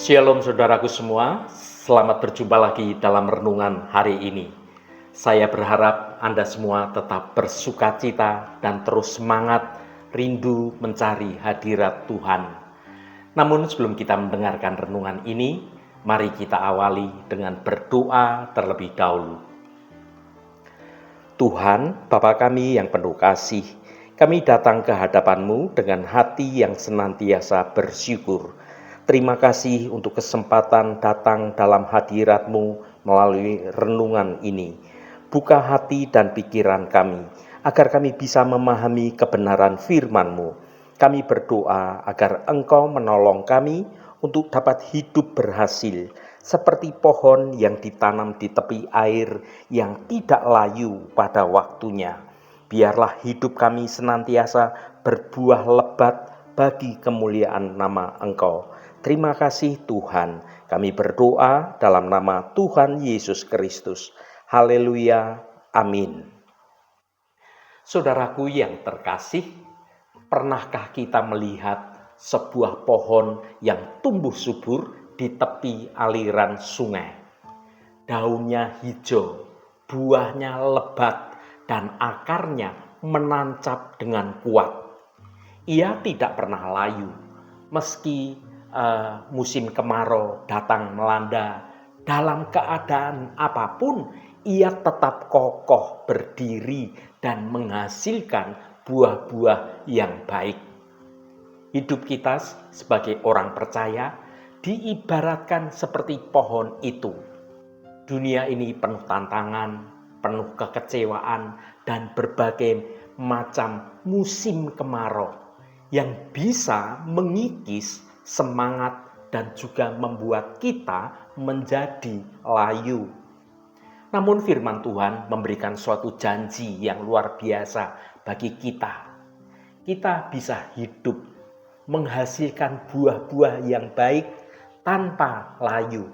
Shalom saudaraku semua, selamat berjumpa lagi dalam renungan hari ini. Saya berharap Anda semua tetap bersukacita dan terus semangat rindu mencari hadirat Tuhan. Namun sebelum kita mendengarkan renungan ini, mari kita awali dengan berdoa terlebih dahulu. Tuhan, Bapa kami yang penuh kasih, kami datang ke hadapan-Mu dengan hati yang senantiasa bersyukur. Terima kasih untuk kesempatan datang dalam hadirat-Mu melalui renungan ini. Buka hati dan pikiran kami, agar kami bisa memahami kebenaran firman-Mu. Kami berdoa agar Engkau menolong kami untuk dapat hidup berhasil, seperti pohon yang ditanam di tepi air yang tidak layu pada waktunya. Biarlah hidup kami senantiasa berbuah lebat bagi kemuliaan nama Engkau. Terima kasih Tuhan, kami berdoa dalam nama Tuhan Yesus Kristus. Haleluya, amin. Saudaraku yang terkasih, pernahkah kita melihat sebuah pohon yang tumbuh subur di tepi aliran sungai? Daunnya hijau, buahnya lebat, dan akarnya menancap dengan kuat. Ia tidak pernah layu, meski musim kemarau datang melanda. Dalam keadaan apapun, ia tetap kokoh berdiri dan menghasilkan buah-buah yang baik. Hidup kita sebagai orang percaya diibaratkan seperti pohon itu. Dunia ini penuh tantangan, penuh kekecewaan, dan berbagai macam musim kemarau yang bisa mengikis semangat dan juga membuat kita menjadi layu. Namun firman Tuhan memberikan suatu janji yang luar biasa bagi kita. Kita bisa hidup, menghasilkan buah-buah yang baik tanpa layu.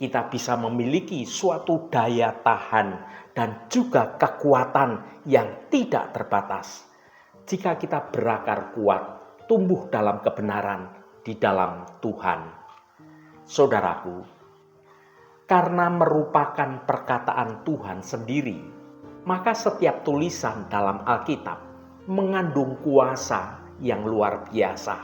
Kita bisa memiliki suatu daya tahan dan juga kekuatan yang tidak terbatas. Jika kita berakar kuat, tumbuh dalam kebenaran di dalam Tuhan. Saudaraku, karena merupakan perkataan Tuhan sendiri, maka setiap tulisan dalam Alkitab mengandung kuasa yang luar biasa.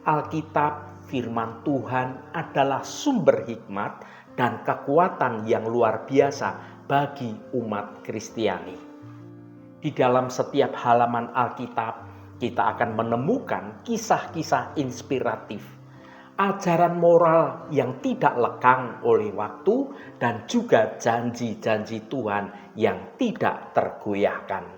Alkitab, firman Tuhan adalah sumber hikmat dan kekuatan yang luar biasa bagi umat Kristiani. Di dalam setiap halaman Alkitab, kita akan menemukan kisah-kisah inspiratif, ajaran moral yang tidak lekang oleh waktu, dan juga janji-janji Tuhan yang tidak tergoyahkan.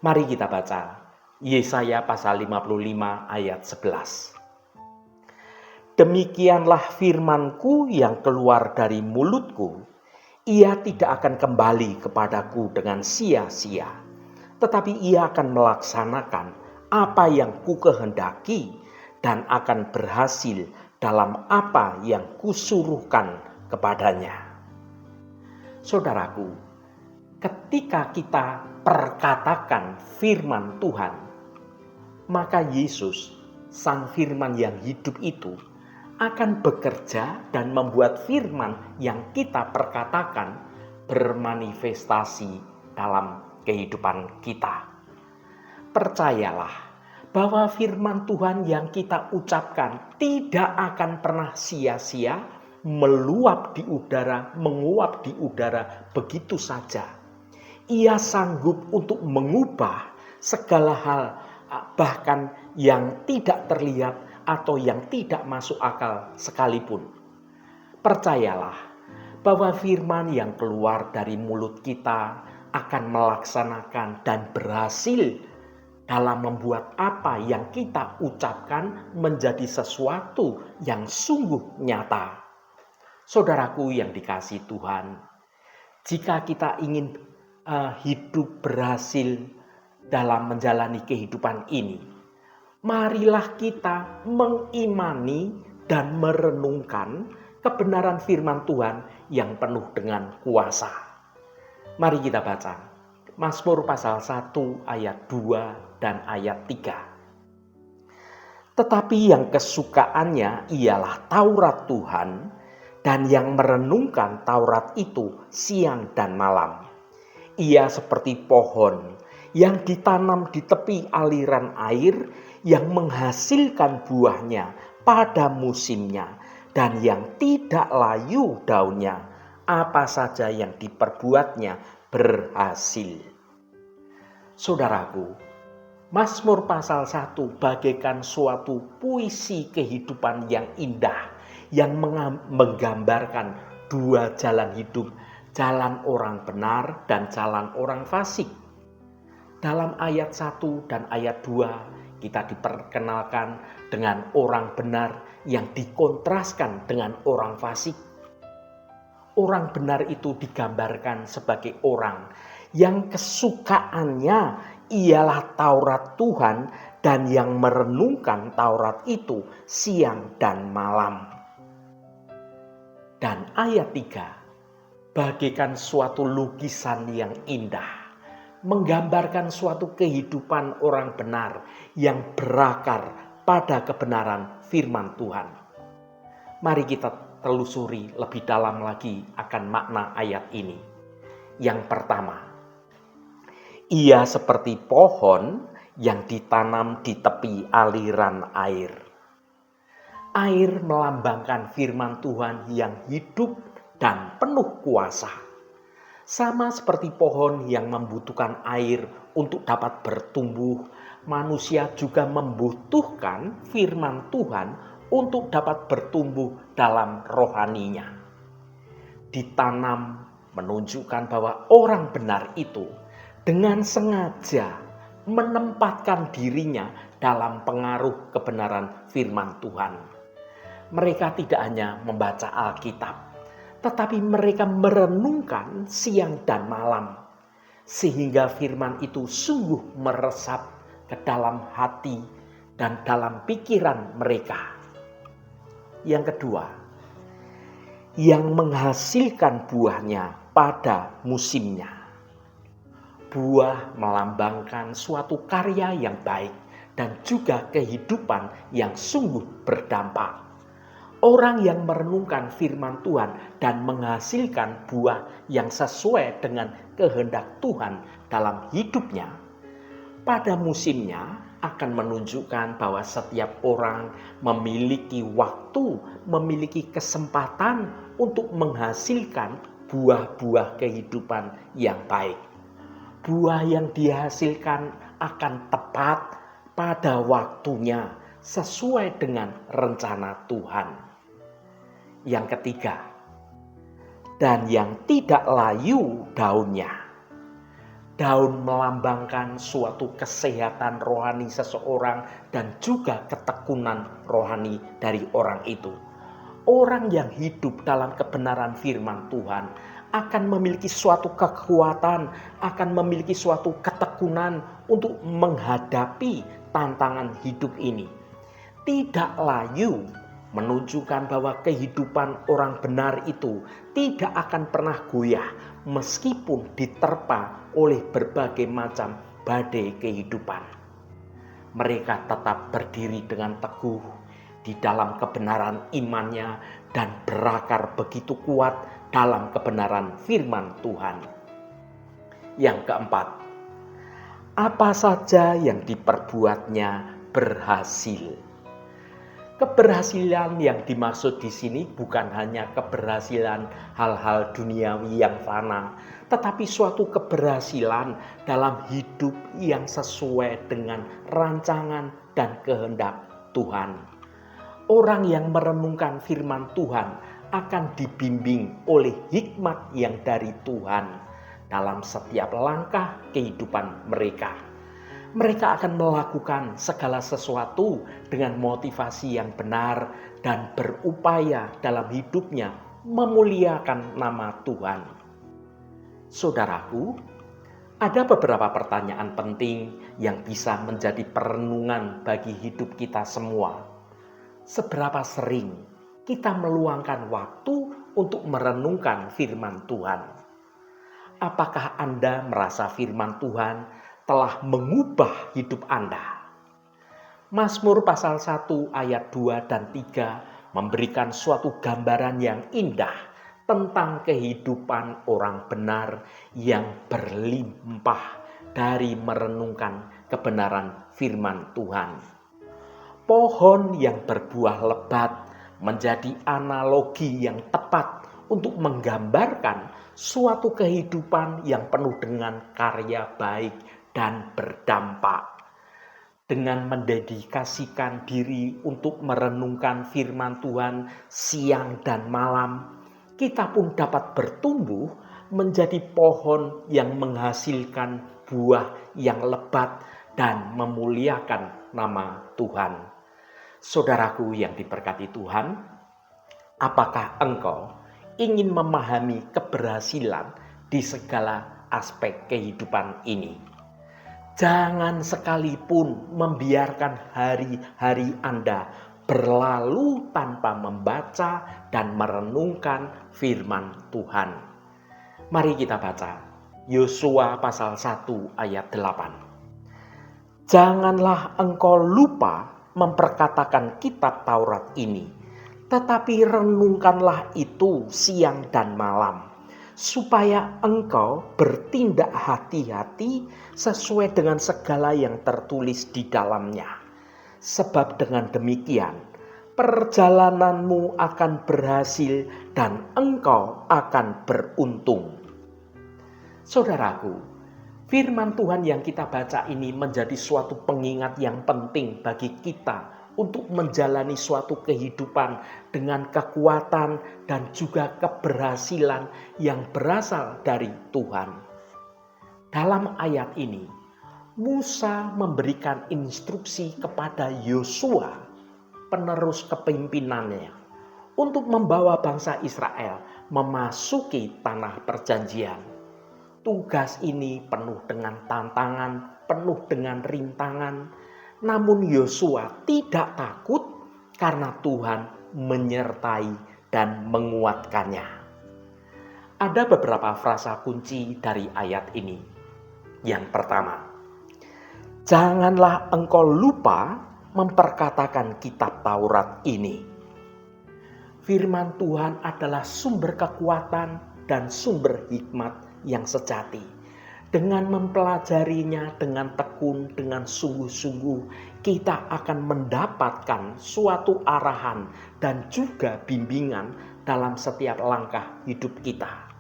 Mari kita baca Yesaya pasal 55 ayat 11. Demikianlah firman-Ku yang keluar dari mulutku, ia tidak akan kembali kepadaku dengan sia-sia, tetapi ia akan melaksanakan apa yang kukehendaki dan akan berhasil dalam apa yang kusuruhkan kepadanya. Saudaraku, ketika kita perkatakan firman Tuhan, maka Yesus, Sang Firman yang hidup itu, akan bekerja dan membuat firman yang kita perkatakan bermanifestasi dalam kehidupan kita. Percayalah bahwa firman Tuhan yang kita ucapkan tidak akan pernah sia-sia, meluap di udara, menguap di udara begitu saja. Ia sanggup untuk mengubah segala hal, bahkan yang tidak terlihat atau yang tidak masuk akal sekalipun. Percayalah bahwa firman yang keluar dari mulut kita akan melaksanakan dan berhasil dalam membuat apa yang kita ucapkan menjadi sesuatu yang sungguh nyata. Saudaraku yang dikasihi Tuhan, jika kita ingin hidup berhasil dalam menjalani kehidupan ini, marilah kita mengimani dan merenungkan kebenaran firman Tuhan yang penuh dengan kuasa. Mari kita baca Mazmur pasal 1 ayat 2 dan ayat 3. Tetapi yang kesukaannya ialah Taurat Tuhan, dan yang merenungkan Taurat itu siang dan malam. Ia seperti pohon yang ditanam di tepi aliran air, yang menghasilkan buahnya pada musimnya, dan yang tidak layu daunnya. Apa saja yang diperbuatnya berhasil. Saudaraku, Mazmur pasal 1 bagaikan suatu puisi kehidupan yang indah, yang menggambarkan dua jalan hidup, jalan orang benar dan jalan orang fasik. Dalam ayat 1 dan ayat 2 kita diperkenalkan dengan orang benar yang dikontraskan dengan orang fasik. Orang benar itu digambarkan sebagai orang yang kesukaannya ialah Taurat Tuhan, dan yang merenungkan Taurat itu siang dan malam. Dan ayat 3 bagaikan suatu lukisan yang indah, menggambarkan suatu kehidupan orang benar yang berakar pada kebenaran firman Tuhan. Mari kita telusuri lebih dalam lagi akan makna ayat ini. Yang pertama, ia seperti pohon yang ditanam di tepi aliran air. Air melambangkan firman Tuhan yang hidup dan penuh kuasa. Sama seperti pohon yang membutuhkan air untuk dapat bertumbuh, manusia juga membutuhkan firman Tuhan untuk dapat bertumbuh dalam rohaninya. Ditanam menunjukkan bahwa orang benar itu dengan sengaja menempatkan dirinya dalam pengaruh kebenaran firman Tuhan. Mereka tidak hanya membaca Alkitab, tetapi mereka merenungkan siang dan malam, sehingga firman itu sungguh meresap ke dalam hati dan dalam pikiran mereka. Yang kedua, yang menghasilkan buahnya pada musimnya. Buah melambangkan suatu karya yang baik dan juga kehidupan yang sungguh berdampak. Orang yang merenungkan firman Tuhan dan menghasilkan buah yang sesuai dengan kehendak Tuhan dalam hidupnya, pada musimnya akan menunjukkan bahwa setiap orang memiliki waktu, memiliki kesempatan untuk menghasilkan buah-buah kehidupan yang baik. Buah yang dihasilkan akan tepat pada waktunya sesuai dengan rencana Tuhan. Yang ketiga, dan yang tidak layu daunnya. Daun melambangkan suatu kesehatan rohani seseorang dan juga ketekunan rohani dari orang itu. Orang yang hidup dalam kebenaran firman Tuhan akan memiliki suatu kekuatan, akan memiliki suatu ketekunan untuk menghadapi tantangan hidup ini. Tidak layu menunjukkan bahwa kehidupan orang benar itu tidak akan pernah goyah meskipun diterpa oleh berbagai macam badai kehidupan. Mereka tetap berdiri dengan teguh di dalam kebenaran imannya dan berakar begitu kuat dalam kebenaran firman Tuhan. Yang keempat, apa saja yang diperbuatnya berhasil. Keberhasilan yang dimaksud di sini bukan hanya keberhasilan hal-hal duniawi yang fana, tetapi suatu keberhasilan dalam hidup yang sesuai dengan rancangan dan kehendak Tuhan. Orang yang merenungkan firman Tuhan akan dibimbing oleh hikmat yang dari Tuhan dalam setiap langkah kehidupan mereka. Mereka akan melakukan segala sesuatu dengan motivasi yang benar dan berupaya dalam hidupnya memuliakan nama Tuhan. Saudaraku, ada beberapa pertanyaan penting yang bisa menjadi perenungan bagi hidup kita semua. Seberapa sering kita meluangkan waktu untuk merenungkan firman Tuhan? Apakah Anda merasa firman Tuhan telah mengubah hidup Anda? Mazmur pasal 1 ayat 2 dan 3 memberikan suatu gambaran yang indah tentang kehidupan orang benar yang berlimpah dari merenungkan kebenaran firman Tuhan. Pohon yang berbuah lebat menjadi analogi yang tepat untuk menggambarkan suatu kehidupan yang penuh dengan karya baik dan berdampak. Dengan mendedikasikan diri untuk merenungkan firman Tuhan siang dan malam, kita pun dapat bertumbuh menjadi pohon yang menghasilkan buah yang lebat dan memuliakan nama Tuhan. Saudaraku yang diberkati Tuhan, apakah engkau ingin memahami keberhasilan di segala aspek kehidupan ini? Jangan sekalipun membiarkan hari-hari Anda berlalu tanpa membaca dan merenungkan firman Tuhan. Mari kita baca Yosua pasal 1 ayat 8. Janganlah engkau lupa memperkatakan kitab Taurat ini, tetapi renungkanlah itu siang dan malam, supaya engkau bertindak hati-hati sesuai dengan segala yang tertulis di dalamnya. Sebab dengan demikian, perjalananmu akan berhasil dan engkau akan beruntung. Saudaraku, firman Tuhan yang kita baca ini menjadi suatu pengingat yang penting bagi kita untuk menjalani suatu kehidupan dengan kekuatan dan juga keberhasilan yang berasal dari Tuhan. Dalam ayat ini, Musa memberikan instruksi kepada Yosua, penerus kepemimpinannya, untuk membawa bangsa Israel memasuki tanah perjanjian. Tugas ini penuh dengan tantangan, penuh dengan rintangan. Namun Yosua tidak takut karena Tuhan menyertai dan menguatkannya. Ada beberapa frasa kunci dari ayat ini. Yang pertama, janganlah engkau lupa memperkatakan kitab Taurat ini. Firman Tuhan adalah sumber kekuatan dan sumber hikmat yang sejati. Dengan mempelajarinya dengan tekun, dengan sungguh-sungguh, kita akan mendapatkan suatu arahan dan juga bimbingan dalam setiap langkah hidup kita.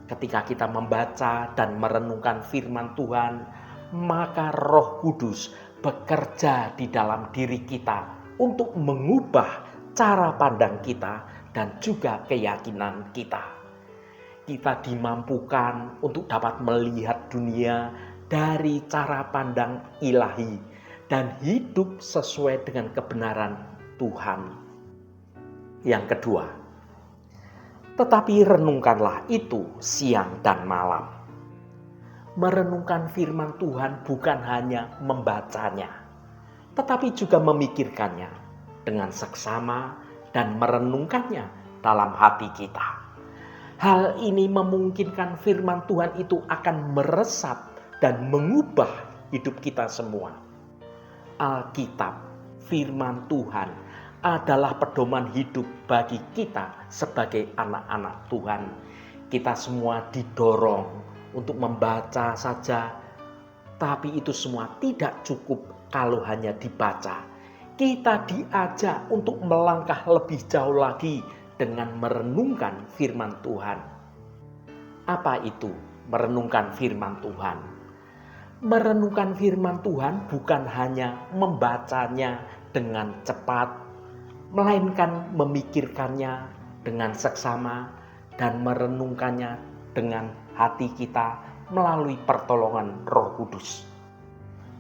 Ketika kita membaca dan merenungkan firman Tuhan, maka Roh Kudus bekerja di dalam diri kita untuk mengubah cara pandang kita dan juga keyakinan kita. Kita dimampukan untuk dapat melihat dunia dari cara pandang ilahi dan hidup sesuai dengan kebenaran Tuhan. Yang kedua, tetapi renungkanlah itu siang dan malam. Merenungkan firman Tuhan bukan hanya membacanya, tetapi juga memikirkannya dengan seksama dan merenungkannya dalam hati kita. Hal ini memungkinkan firman Tuhan itu akan meresap dan mengubah hidup kita semua. Alkitab, firman Tuhan, adalah pedoman hidup bagi kita sebagai anak-anak Tuhan. Kita semua didorong untuk membaca saja, tapi itu semua tidak cukup kalau hanya dibaca. Kita diajak untuk melangkah lebih jauh lagi dengan merenungkan firman Tuhan. Apa itu merenungkan firman Tuhan? Merenungkan firman Tuhan bukan hanya membacanya dengan cepat, melainkan memikirkannya dengan seksama dan merenungkannya dengan hati kita melalui pertolongan Roh Kudus.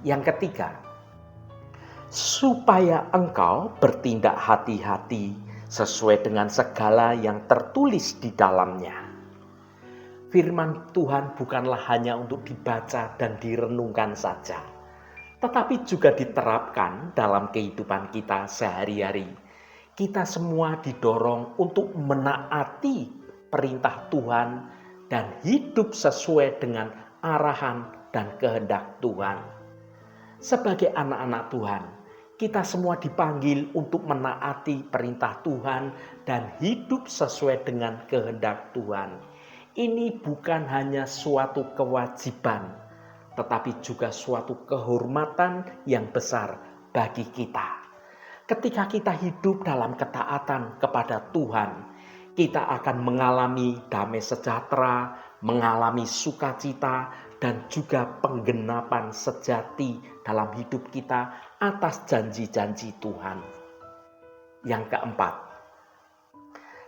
Yang ketiga, supaya engkau bertindak hati-hati sesuai dengan segala yang tertulis di dalamnya. Firman Tuhan bukanlah hanya untuk dibaca dan direnungkan saja, tetapi juga diterapkan dalam kehidupan kita sehari-hari. Kita semua didorong untuk menaati perintah Tuhan dan hidup sesuai dengan arahan dan kehendak Tuhan. Sebagai anak-anak Tuhan, Kita semua dipanggil untuk menaati perintah Tuhan dan hidup sesuai dengan kehendak Tuhan. Ini bukan hanya suatu kewajiban, tetapi juga suatu kehormatan yang besar bagi kita. Ketika kita hidup dalam ketaatan kepada Tuhan, kita akan mengalami damai sejahtera, mengalami sukacita, dan juga penggenapan sejati dalam hidup kita atas janji-janji Tuhan. Yang keempat,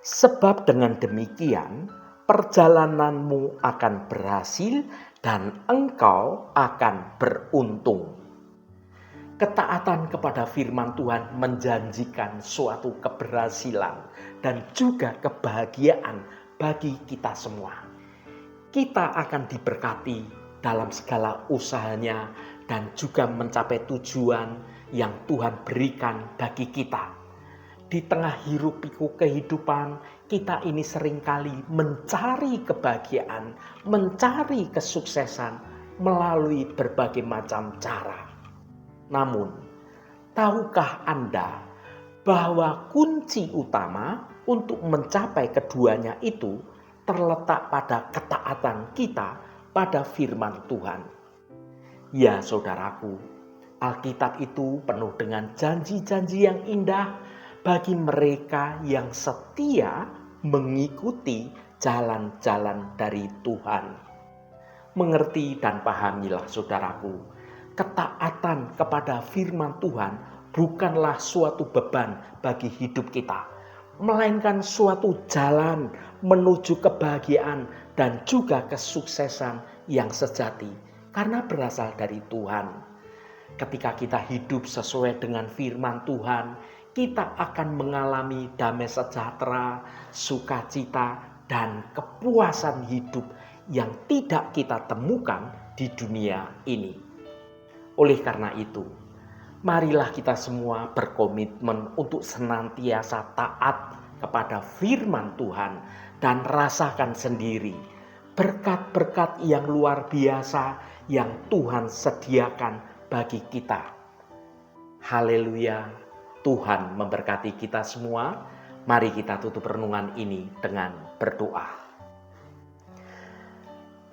sebab dengan demikian perjalananmu akan berhasil dan engkau akan beruntung. Ketaatan kepada firman Tuhan menjanjikan suatu keberhasilan dan juga kebahagiaan bagi kita semua. Kita akan diberkati dalam segala usahanya dan juga mencapai tujuan yang Tuhan berikan bagi kita. Di tengah hiruk-pikuk kehidupan, kita ini seringkali mencari kebahagiaan, mencari kesuksesan melalui berbagai macam cara. Namun, tahukah Anda bahwa kunci utama untuk mencapai keduanya itu terletak pada ketaatan kita pada firman Tuhan. Ya saudaraku, Alkitab itu penuh dengan janji-janji yang indah bagi mereka yang setia mengikuti jalan-jalan dari Tuhan. Mengerti dan pahamilah saudaraku, ketaatan kepada firman Tuhan bukanlah suatu beban bagi hidup kita, melainkan suatu jalan menuju kebahagiaan dan juga kesuksesan yang sejati karena berasal dari Tuhan. Ketika kita hidup sesuai dengan firman Tuhan, kita akan mengalami damai sejahtera, sukacita, dan kepuasan hidup yang tidak kita temukan di dunia ini. Oleh karena itu, marilah kita semua berkomitmen untuk senantiasa taat kepada firman Tuhan dan rasakan sendiri berkat-berkat yang luar biasa yang Tuhan sediakan bagi kita. Haleluya, Tuhan memberkati kita semua. Mari kita tutup renungan ini dengan berdoa.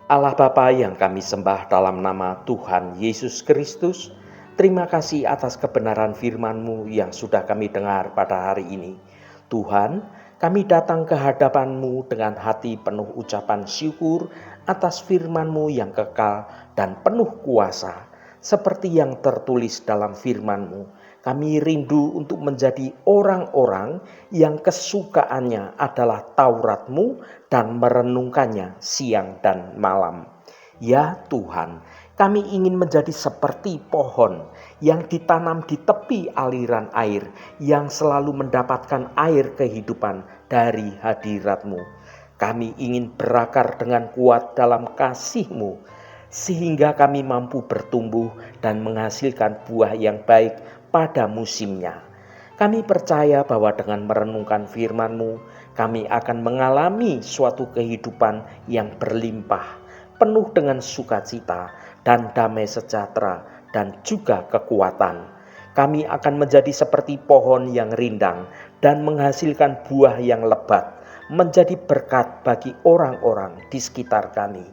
Allah Bapa yang kami sembah dalam nama Tuhan Yesus Kristus, terima kasih atas kebenaran firman-Mu yang sudah kami dengar pada hari ini. Tuhan, kami datang ke hadapan-Mu dengan hati penuh ucapan syukur atas firman-Mu yang kekal dan penuh kuasa. Seperti yang tertulis dalam firman-Mu, kami rindu untuk menjadi orang-orang yang kesukaannya adalah Taurat-Mu dan merenungkannya siang dan malam. Ya Tuhan, kami ingin menjadi seperti pohon yang ditanam di tepi aliran air, yang selalu mendapatkan air kehidupan dari hadirat-Mu. Kami ingin berakar dengan kuat dalam kasih-Mu, sehingga kami mampu bertumbuh dan menghasilkan buah yang baik pada musimnya. Kami percaya bahwa dengan merenungkan firman-Mu, kami akan mengalami suatu kehidupan yang berlimpah, penuh dengan sukacita dan damai sejahtera dan juga kekuatan. Kami akan menjadi seperti pohon yang rindang dan menghasilkan buah yang lebat, menjadi berkat bagi orang-orang di sekitar kami.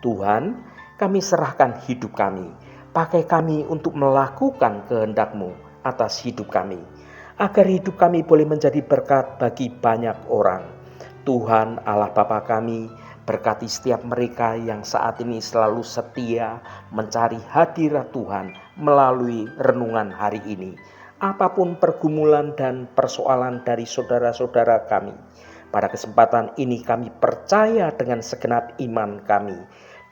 Tuhan, kami serahkan hidup kami, pakai kami untuk melakukan kehendak-Mu atas hidup kami, agar hidup kami boleh menjadi berkat bagi banyak orang. Tuhan Allah Bapa kami, berkati setiap mereka yang saat ini selalu setia mencari hadirat Tuhan melalui renungan hari ini. Apapun pergumulan dan persoalan dari saudara-saudara kami, pada kesempatan ini kami percaya dengan segenap iman kami,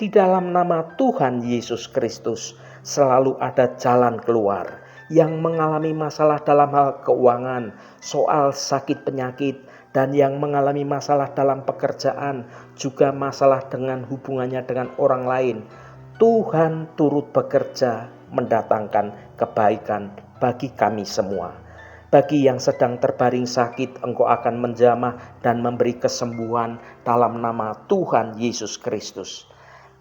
di dalam nama Tuhan Yesus Kristus selalu ada jalan keluar. Yang mengalami masalah dalam hal keuangan, soal sakit penyakit, dan yang mengalami masalah dalam pekerjaan, juga masalah dengan hubungannya dengan orang lain, Tuhan turut bekerja mendatangkan kebaikan bagi kami semua. Bagi yang sedang terbaring sakit, Engkau akan menjamah dan memberi kesembuhan dalam nama Tuhan Yesus Kristus.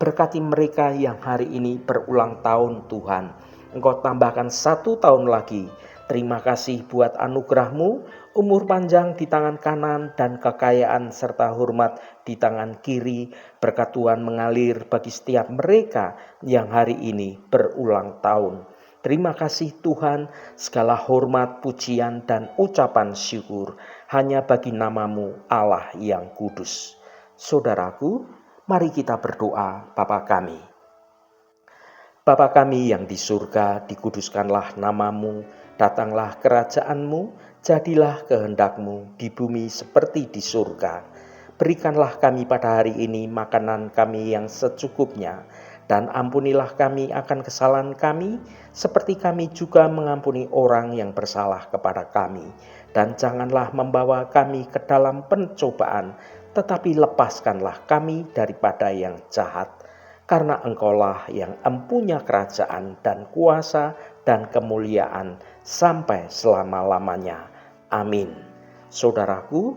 Berkati mereka yang hari ini berulang tahun Tuhan. Engkau tambahkan 1 tahun lagi Terima kasih buat anugerah-Mu, umur panjang di tangan kanan dan kekayaan serta hormat di tangan kiri. Berkat Tuhan mengalir bagi setiap mereka yang hari ini berulang tahun. Terima kasih Tuhan, segala hormat, pujian, dan ucapan syukur hanya bagi nama-Mu Allah yang kudus. Saudaraku, mari kita berdoa. Bapa kami. Bapa kami yang di surga, dikuduskanlah nama-Mu, datanglah kerajaan-Mu, jadilah kehendak-Mu di bumi seperti di surga. Berikanlah kami pada hari ini makanan kami yang secukupnya, dan ampunilah kami akan kesalahan kami, seperti kami juga mengampuni orang yang bersalah kepada kami. Dan janganlah membawa kami ke dalam pencobaan, tetapi lepaskanlah kami daripada yang jahat. Karena Engkaulah yang empunya kerajaan dan kuasa dan kemuliaan sampai selama-lamanya. Amin. Saudaraku,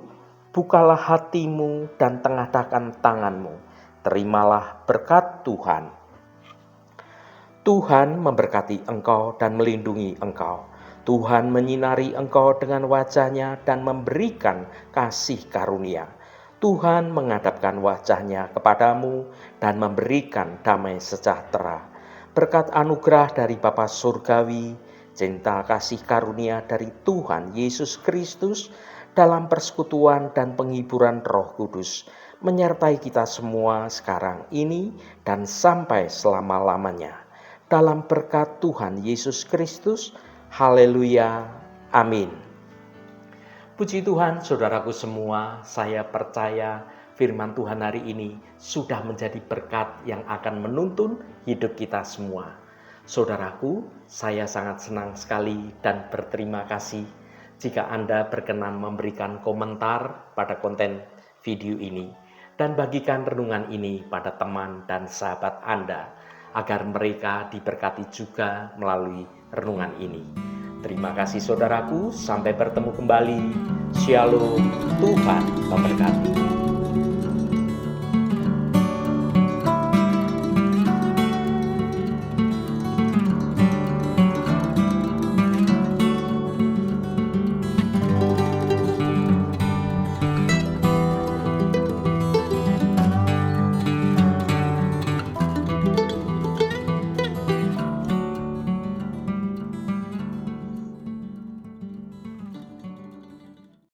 bukalah hatimu dan tengadahkan tanganmu. Terimalah berkat Tuhan. Tuhan memberkati engkau dan melindungi engkau. Tuhan menyinari engkau dengan wajah-Nya dan memberikan kasih karunia. Tuhan menghadapkan wajah-Nya kepadamu dan memberikan damai sejahtera. Berkat anugerah dari Bapa Surgawi, cinta kasih karunia dari Tuhan Yesus Kristus, dalam persekutuan dan penghiburan Roh Kudus, menyertai kita semua sekarang ini dan sampai selama-lamanya. Dalam berkat Tuhan Yesus Kristus, haleluya, amin. Puji Tuhan, saudaraku semua, saya percaya firman Tuhan hari ini sudah menjadi berkat yang akan menuntun hidup kita semua. Saudaraku, saya sangat senang sekali dan berterima kasih jika Anda berkenan memberikan komentar pada konten video ini dan bagikan renungan ini pada teman dan sahabat Anda agar mereka diberkati juga melalui renungan ini. Terima kasih saudaraku, sampai bertemu kembali. Shalom, Tuhan memberkati.